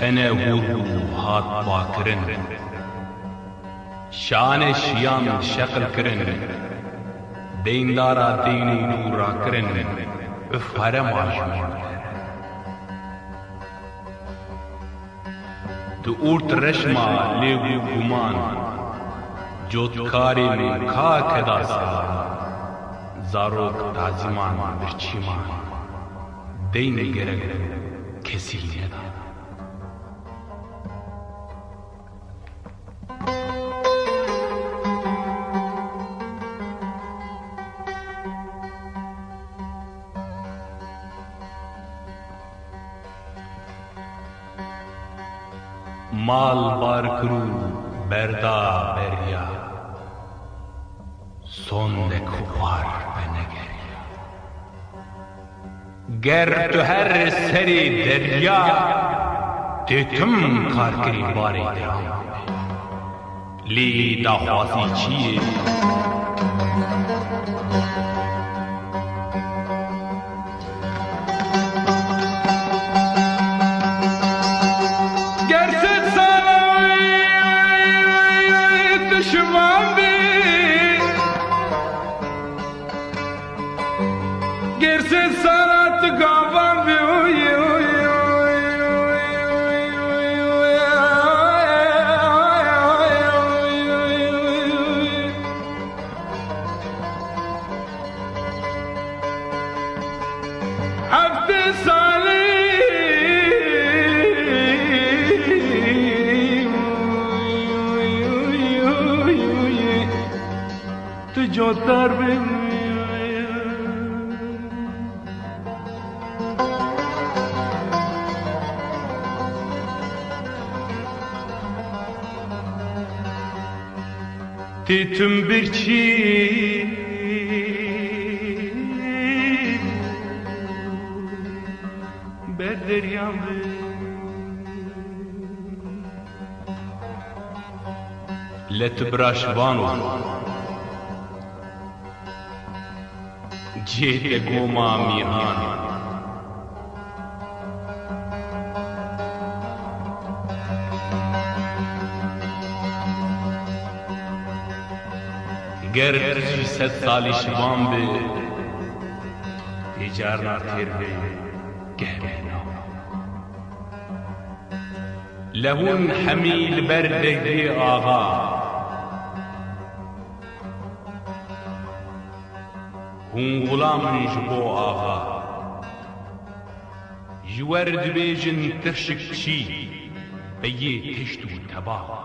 تنه هور هات باکرن شان شیام شکل کرن دیندارا دینی نورا کرن افهرم آشمان تو اورت رشما لیگو گمان جوتکاری من کا کدا سا زاروک تازیمان برچیمان دین گرگ کسی ندا مال بار کرو بردا بریا سند کوار بنگریا گر تو هر سری دریا تم کار کری باری درام لی داخواسی چیه جوتر به تیتم برچی بر دریام لتبراشوانو جیت گوما میهان گر 300 سالی شوام به تجارنا تیر به گهبنا لهون حمیل بردگی آغا هون غلام جبو آغا جورد بیجن ترشک چی بیه تشتو تبا